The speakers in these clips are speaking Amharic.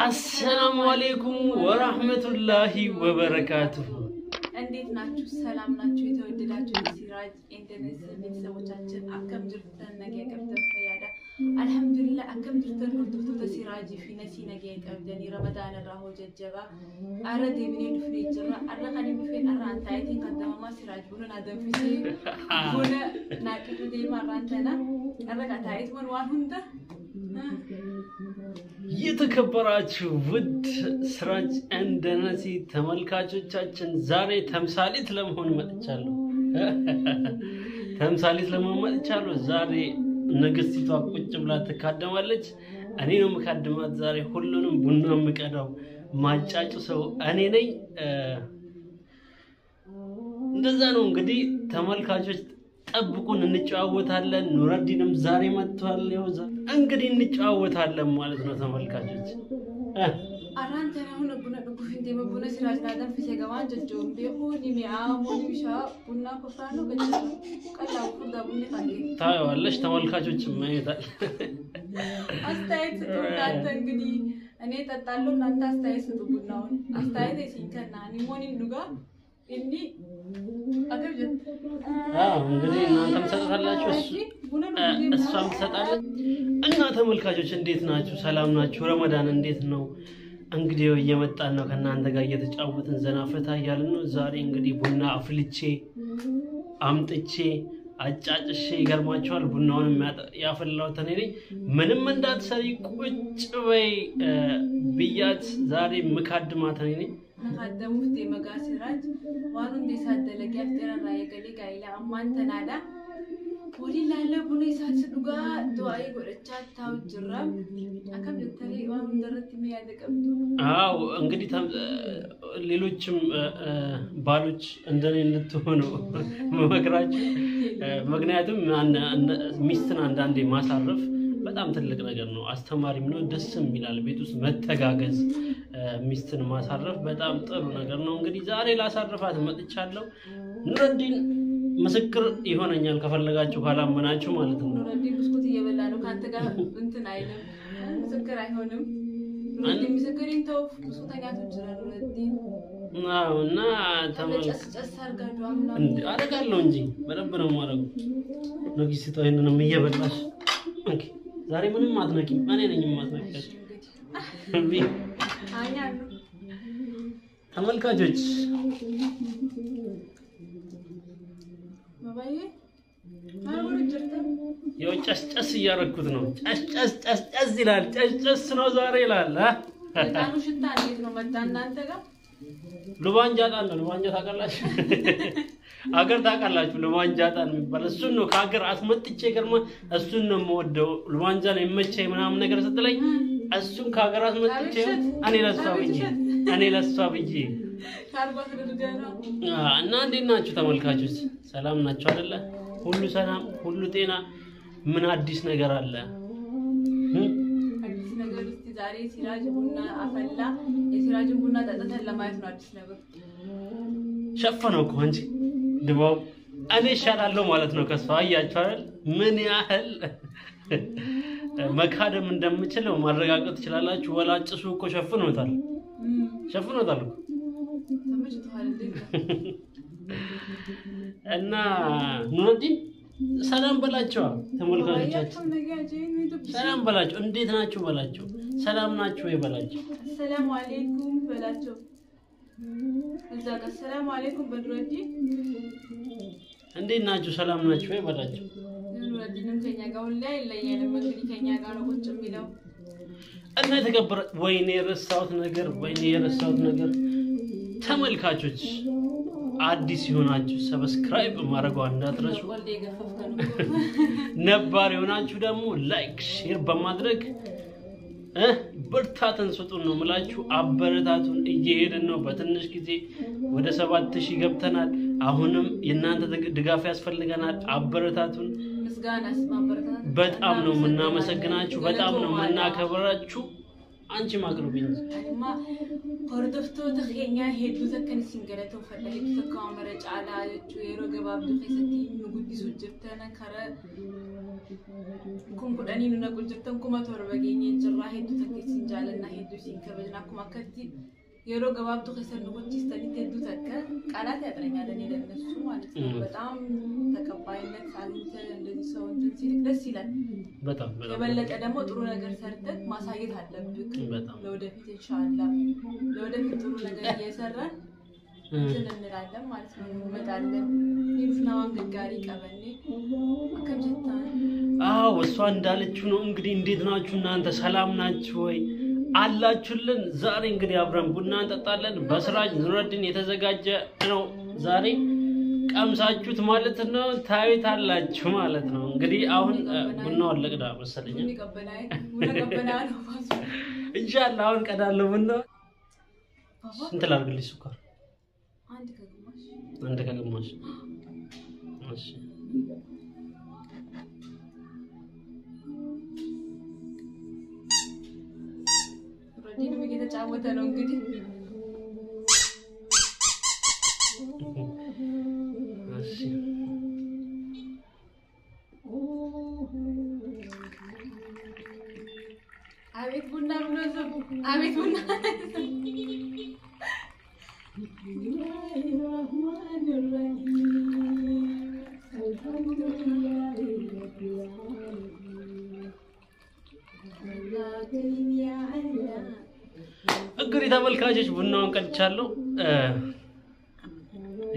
السلام عليكم ورحمة الله وبركاته. እንዴት ናችሁ? ሰላም ናችሁ? የተወደዳችሁ ሲራጅ ኢንተርኔት ቤተሰቦቻችን አከም ጅርተን ነገ ቀብተን ፈያዳ አልহামዱሊላህ አከም ጅርተን ሁሉ ሲራጅ ፊነሲ ነገ ቀብደን ረመዳን ራሆ ጀጀባ አረደ ቢኔ ድፍሪ ጅራ አረቀኒ ቢፈን አራንታይቲን ቀደማማ ሲራጅ ቡና ደንፊሲ ቡና ናቂቱ ዴማ አራንተና አረቀታይት ወንዋን ሁንተ የተከበራችሁ ውድ ስራጅ እንደነሲ ተመልካቾቻችን ዛሬ ተምሳሌት ለመሆን መጥቻለሁ። ተምሳሌት ለመሆን መጥቻለሁ። ዛሬ ንግስቲቷ ቁጭ ብላ ተካደማለች። እኔ ነው መካደማት። ዛሬ ሁሉንም ቡና መቀዳው ማጫጭ ሰው እኔ ነኝ። እንደዛ ነው እንግዲህ ተመልካቾች ጠብቁን እንጫወታለን። ኑረዲንም ዛሬ መጥቷል። ይወዛ እንግዲህ እንጫወታለን ማለት ነው ተመልካቾች። አራንተ ነው ቡና በኩፍንዴ በቡና ሲራጅ ናዳን ፍሴጋዋን ጀጆም ቢሆን የሚያሙ ቢሻ ቡና ኮፍራኖ ገጀ ቀላው ኩዳ ቡና ታንዴ ታዩዋለሽ ተመልካቾች ማይታል አስተያየት ተጣጣ እንግዲህ እኔ ተጣጣለው እናንተ አስተያየት ስጡ። ቡናውን አስተያየት ሲንከና ኒሞኒን ዱጋ እንዲ አገጀ እንግዲህ እናንተም ተሰጣላችሁ እሷም ተሰጣለች። እና ተመልካቾች እንዴት ናችሁ? ሰላም ናችሁ? ረመዳን እንዴት ነው? እንግዲህ እየመጣን ነው ከናንተ ጋር እየተጫወትን ዘና ፈታ እያልን ነው። ዛሬ እንግዲህ ቡና አፍልቼ አምጥቼ አጫጭሼ ይገርማችኋል። ቡናውን ያፈላሁት እኔ ነኝ። ምንም እንዳትሰሪ ቁጭ በይ ብያት ዛሬ መካድማት እኔ ነኝ። نقدموه دي مقاسرات وانون دي سادة لقيا فترة راية قلي قايلة أمان تنادا ولي لالا بني ساد سدوغا دعاي قرأتشات تاو الجرام أكام جتالي وانون درتي ميادة قبدو እንግዲህ ሌሎችም ባሎች እንደኔ እንድትሆኑ መመክራችሁ ምክንያቱም ሚስትን አንዳንዴ ማሳረፍ በጣም ትልቅ ነገር ነው። አስተማሪም ነው። ደስም ይላል። ቤት ውስጥ መተጋገዝ ሚስትን ማሳረፍ በጣም ጥሩ ነገር ነው። እንግዲህ ዛሬ ላሳርፋት መጥቻለሁ። ኑረዲን ምስክር ይሆነኛል ከፈለጋችሁ ካላመናችሁ ማለት ነው። ኑረዲን ብስኩት እየበላ ነው ካንተ ጋር እንትን አይልም። ምስክር አይሆንም። ኑረዲን ምስክሪን ተው ብስኩተኛ ትችላል ኑረዲን እና ተመልጨስ አርጋዱ አምና አረጋለሁ እንጂ በደንብ ነው ማረጉ። ንግስቲቷ ይሄንንም እየበላሽ ኦኬ ዛሬ ምንም አትነቂም። እኔ ነኝ ማትነቂሽ። ተመልካቾች ማባዬ ማሩሩ ጀርታ ያው ጨስጨስ እያረኩት ነው። ጨስጨስ ይላል። ጨስጨስ ነው ዛሬ ይላል። ታኑ ሽታ እንዴት ነው መጣ እናንተ ጋር? ሉባንጃጣን ነው። ሉባንጃ ታውቃላችሁ? አገር ታውቃላችሁ? ሉባንጃጣን የሚባል እሱን ነው ከአገር አስመጥቼ ገርማ እሱን ነው የምወደው። ሉባንጃ ነው የመቸኝ ምናምን ነገር ስትለኝ እሱን ከአገር አስመጥቼ እኔ ለሷ ብዬ ካርባ ተደርገና እና እንዴት ናችሁ ተመልካቾች? ሰላም ናችሁ አይደለ? ሁሉ ሰላም፣ ሁሉ ጤና። ምን አዲስ ነገር አለ? አዲስ ነገር እስቲ ዛሬ ሲራጅ ቡና አፈላ። የሲራጅን ቡና ጠጥተን ለማየት ነው አዲስ ነገር። ሸፈነው እኮ እንጂ ድባው እኔ እሻላለሁ ማለት ነው ከሷ። አያችሁ አይደል ምን ያህል መካደም እንደምችለው ማረጋገጥ ትችላላችሁ። ወላጭሱ እኮ ሸፍኖታል እኮ እና ኑረዲን ሰላም በላቸው ተመልካቾቻችን። ሰላም በላቸው። እንዴት ናችሁ በላቸው። ሰላም ናችሁ ወይ በላቸው። ሰላም አለይኩም በላቸው። እዛጋ ሰላም አለይኩም በድሮዲ እንዴት ናችሁ? ሰላም ናችሁ ወይ በላቸው። ኑረዲንም ከኛ ጋር ሁላ ይለያል። እንግዲህ ከኛ ጋር ነው ቁጭ የሚለው እና ተከበረ። ወይኔ የረሳሁት ነገር ተመልካቾች አዲስ ይሆናችሁ ሰብስክራይብ ማድረግ እንዳትረሱ። ነባር ይሆናችሁ ደግሞ ላይክ ሼር በማድረግ ብርታትን ስጡን ነው የምላችሁ። አበረታቱን። እየሄድን ነው። በትንሽ ጊዜ ወደ 7000 ገብተናል። አሁንም የእናንተ ድጋፍ ያስፈልገናል። አበረታቱን። ምስጋናስ ማበረታታት በጣም ነው የምናመሰግናችሁ። በጣም ነው የምናከብራችሁ። አንቺ ማቅሩብኝ አንማ ኮርዶፍቶ ተኸኛ ሄዱ ዘከን ሲንገለቶ ፈለህ ተካመረ ጫላ የሮ ገባብ ደኸሰቲ ንጉዲሱ ጀተነ ከረ ኩን ኩዳኒ ነቁል ጀተን ኩማ ተወርበገኝ ጅራ ሄዱ ተከሲን ጃለና hedduu kabajna akkuma akkatti yeroo gabaabtuu keessatti nuqochiistanii hedduu takka ቃላት ያጥረኛል እኔ ለነሱ ማለት ነው በጣም ተቀባይነት አግኝተን እንደዚህ ሰው እንትን ሲል ደስ ይላል በጣም የበለጠ ደግሞ ጥሩ ነገር ሰርተን ማሳየት አለብክ ለወደፊት ኢንሻአላህ ለወደፊት ጥሩ ነገር እየሰራን እንትን እንላለን ማለት ነው እንመጣለን ይፍናዋን ገጋሪ ቀበኔ አከምጀታን አዎ እሷ እንዳለችው ነው እንግዲህ እንዴት ናችሁ እናንተ ሰላም ናችሁ ወይ አላችሁልን ዛሬ እንግዲህ አብረን ቡና እንጠጣለን በስራጅ ኑረዲን የተዘጋጀ ነው ዛሬ ቀምሳችሁት ማለት ነው ታዩታላችሁ ማለት ነው እንግዲህ አሁን ቡናውን ለቅዳ መሰለኝ ኢንሻአላህ አሁን ቀዳለው ቡና ስንት ላርግልሽ ሱካር አንድ ከግማሽ እሺ ረዲን እየተጫወተ ነው እንግዲህ እሺ አቤት ቡና ብሎ አቤት ቡና እንግዲህ ተመልካቾች ቡናውን ቀድቻለሁ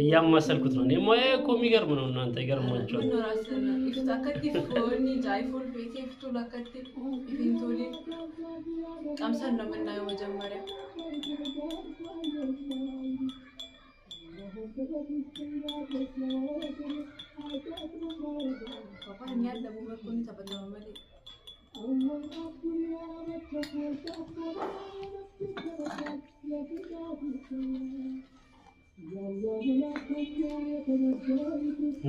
እያማሰልኩት ነው እኔ ማየ እኮ የሚገርም ነው እናንተ ይገርማችሁ ነው ራስና ይፍታከቲፍ ሆኒ ጃይፉል ቤቴፍቱ ለከቲፍ ኢንቶሊ ቀምሰን ነው የምናየው መጀመሪያ ፓፓኛ ደግሞ መኮኒ ተበተመለ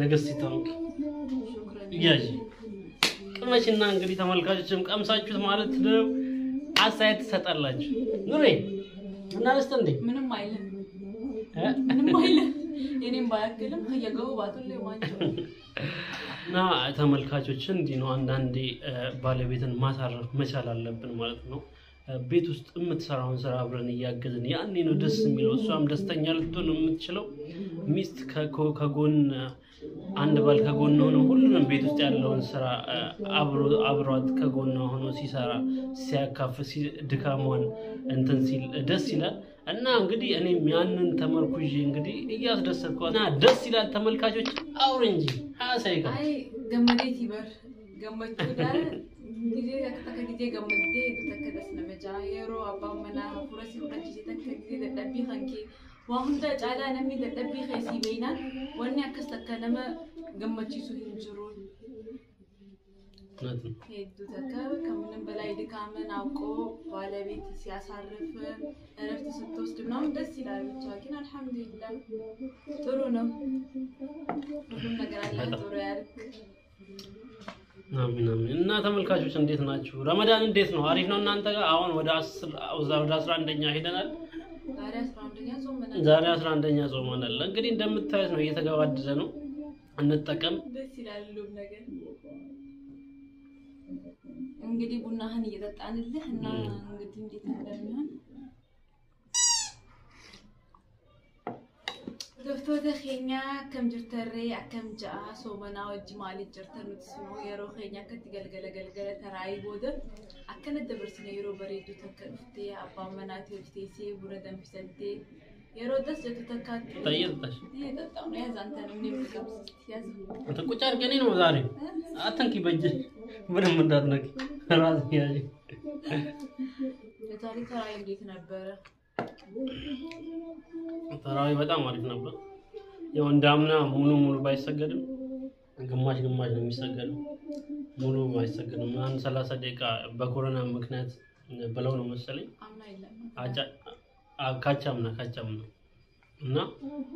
ነገስቲታንክ ያጂ ቅመሽና እንግዲህ ተመልካቾችም ቀምሳችሁት ማለት ነው አሳይት ተሰጣላችሁ ኑሬ እና ለስተ እንዴ ምንም አይልም የኔም ባያክልም ከየገው ባቱን ለማንቸው ና ተመልካቾች እንዲህ ነው አንዳንዴ ባለቤትን ማሳረፍ መቻል አለብን ማለት ነው ቤት ውስጥ የምትሰራውን ስራ አብረን ያያገዝን ያኔ ነው ደስ የሚለው እሷም ደስተኛ ልትሆን የምትችለው ሚስት ከጎን አንድ ባል ከጎን ሆኖ ሁሉንም ቤት ውስጥ ያለውን ስራ አብሯት ከጎን ሆኖ ሲሰራ ሲያካፍ ድካሟን እንትን ሲል ደስ ይላል እና እንግዲህ እኔም ያንን ተመርኩዤ እንግዲህ እያስደሰትኳትና ደስ ይላል ተመልካቾች አውረንጂ አሳይካ አይ ገመዴት ይበር ገመቹ ዳር ጊዜ ከጊዜ ገመዴ ተከደስ ነመጃ የሮ አባመና ፍረሲ ወራጂ ተከጊዜ ደቢ ኸንኪ ወሁንደ ጫላ ነሚ ደቢ ኸሲ በይና ወኔ አከስተከለመ ገመቺሱ እንጅሩ ሄዱ ተከብ ከምንም በላይ ድካምን አውቆ ባለቤት ሲያሳርፍ እረፍት ስትወስድ ነው ደስ ይላል ብቻ ግን አልহামዱሊላህ ጥሩ ነው ሁሉ ነገር አለ ጥሩ ያርክ አሚን አሚን እና ተመልካቾች እንዴት ናችሁ ረመዳን እንዴት ነው አሪፍ ነው እናንተ ጋር አሁን ወደ 11ኛ ሄደናል ዛሬ 11ኛ ጾም አለ እንግዲህ እንደምታዩት ነው እየተገባደደ ነው እንጠቀም ደስ ይላል ሁሉ ነገር እንግዲህ ቡናህን እየጠጣንልህ እና እንግዲህ እንዴት እንደሚሆን دكتور خينيا كم جرتري أكم جاء سومنا وجمالي جرتنو تسمو يرو خينيا كتجل جل جل جل تراي بود أكن الدبرسنا يرو بريدو تكفتي أبا مناتي وفتيسي بردم في سنتي يرو دس جتتكات طيب باش تطعم يا زانتن مني بكم يا زو أنت كوشار كنين مزاري أتنكي بجج بدم من دارنك راضي يا جي تاري تراي بديت نبرة ተራዊ በጣም አሪፍ ነበር ያው እንዳምና ሙሉ ባይሰገድም ግማሽ ነው የሚሰገደው ሙሉ ባይሰገድም አንድ 30 ደቂቃ በኮሮና ምክንያት በለው ነው መሰለኝ ካቻምና እና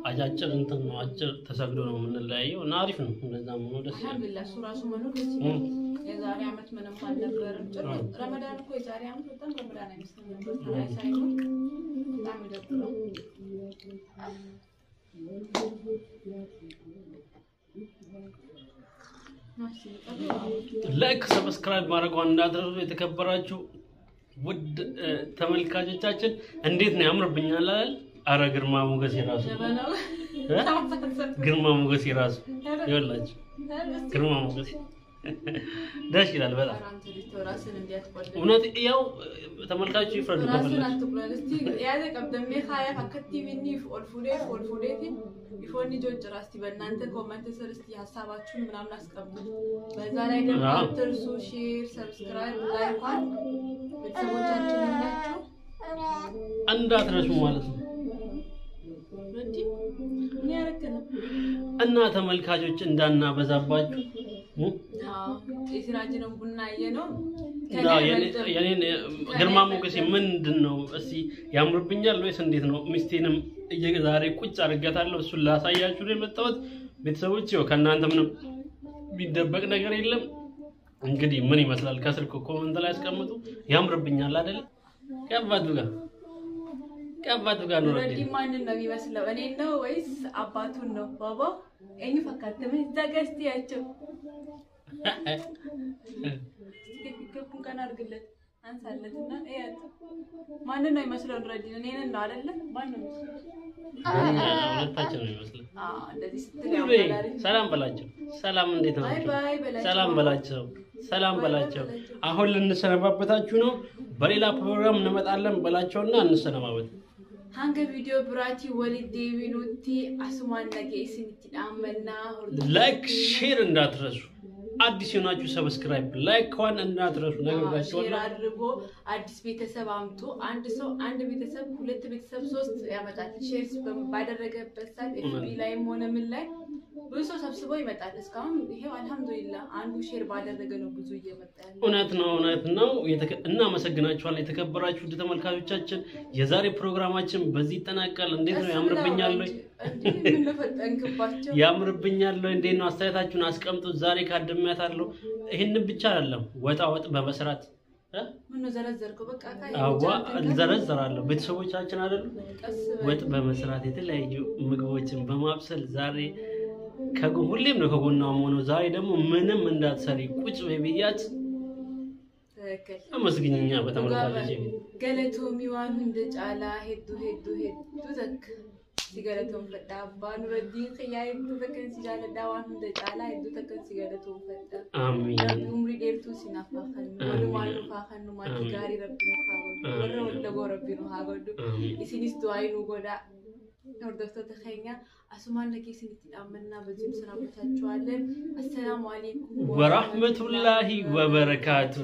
አጫጭር እንትን ነው አጭር ተሰግዶ ነው የምንለያየው እና አሪፍ ነው እንደዛም ነው ደስ ይላል አልሐምዱሊላህ ሱራሱ መኖር ደስ ይላል የዛሬ አመት ምንም አልነበረም ጭራሽ ረመዳን እኮ የዛሬ አመት በጣም ረመዳን አይመስልም ሳይሆን በጣም ይደብራል ላይክ ሰብስክራይብ ማድረጉን እንዳትረሱ የተከበራችሁ ውድ ተመልካቾቻችን እንዴት ነው ያምርብኛል አይደል? አረ ግርማ ሞገስ ይራሱ ግርማ ሞገስ ይራሱ ይወላችሁ ግርማ ሞገስ ደስ ይላል በጣም እውነት ያው ተመልካቾች ይፈርዱ ከፈለጉ ያለ ቀደም የካያ ከቲቪኒ ፎልፉዴት ይፎኒ ጆጅ ራስቲ በእናንተ ኮሜንት ስር እስቲ ሐሳባችሁን ምናምን አስቀምጡ በዛ ላይ ደግሞ አትርሱ ሼር ሰብስክራይብ ላይክ ቤተሰቦቻችን ናቸው እንዳትረሱ ማለት ነው እና ተመልካቾች እንዳናበዛባችሁ የሲራጅ ነው ቡና ያየነው የኔን ግርማ ሞገስ ምንድነው እስቲ ያምርብኛል ወይስ እንዴት ነው ሚስቴንም ዛሬ ቁጭ አርጋታለሁ እሱን ላሳያችሁ ነው የመጣሁት ቤተሰቦች ይው ከናንተ ምንም ቢደበቅ ነገር የለም እንግዲህ ምን ይመስላል ከስር ኮሜንት ላይ አስቀምጡ ያምርብኛል አይደል ቀባቱ ጋር ነው ረዲ ማን ነው የሚመስለው እኔ ነው ወይስ አባቱን ነው ባባ እኔ ፈካተም ዘጋስቲ ያቸው ከኩን ካን አርግለት አንሳለትና እያት ማን ነው የሚመስለው ረዲ እኔን ነው አይደለ ማን ነው ሁለታችን ነው የሚመስለው እንደዚህ ስትል ሰላም በላቸው ሰላም እንዴት ናችሁ ሰላም በላቸው አሁን ልንሰነባበታችሁ ነው በሌላ ፕሮግራም እንመጣለን በላቸውና እንሰነባበት ሃንገ ቪዲዮ ብራቲ ወሊድ ዴቪኑቲ አስማን ነገይስንቲ ዳመና ላይክ ሼር እንዳትረሱ አዲስ ሆናችሁ ሰብስክራይብ ላይክ ዋን እንዳትረሱ ነገራችሁ ሼር አድርጎ አዲስ ቤተሰብ አምጡ አንድ ሰው አንድ ቤተሰብ ሁለት ቤተሰብ ሶስት ያመጣል ሼር ባደረገበት ሰዓት ኤፍቢ ላይም ሆነ ምን ላይ ብዙ ሰው ሰብስቦ ይመጣል እስካሁን ይሄው አልহামዱሊላህ አንዱ ሼር ባደረገ ነው ብዙ እየመጣ ያለው እውነት ነው እናመሰግናችኋለን የተከበራችሁ ተመልካቾቻችን የዛሬ ፕሮግራማችን በዚህ ተጠናቀቀ እንዴት ነው ያምርብኛል ምን ተፈጠንክባቸው ያምርብኛል እንዴት ነው አስተያየታችሁን አስቀምጡ ዛሬ ካደማያታለሁ ይሄን ብቻ አይደለም ወጣ በመስራት ምን ነው ዘረዘርከው በቃ ዘረዘራለሁ ቤተሰቦቻችን አይደሉ ወጥ በመስራት የተለያዩ ምግቦችን በማብሰል ዛሬ ሁሌም ነው ከጎናው ሆኖ ዛሬ ደግሞ ምንም እንዳትሰሪ ቁጭ በብያት አመስግኝኛ በተመልካቾች ገለቶ ሚዋኑ እንደጫላ ሄዱ ዘክ ሲገለቶም ፈጣ ባኑ ረዲን ኸያይ ተከን ሲጃለ ዳዋን እንደጫላ ሄዱ ተከን ሲገለቶም ፈጣ አሚን ኡምሪ ደርቱ ሲናፋኸን ወልማኑ ፋኸን ማቲ ጋሪ ረብኒ ፋኸን ወረው ለጎረብኑ ሃጎዱ ኢሲኒስቱ አይኑ ጎዳ ኦርዶክተር ተኸኛ አስማን ለኪስን ተጣመና በዚህም ስራ ቦታቸዋለን አሰላሙ አለይኩም ወራህመቱላሂ ወበረካቱ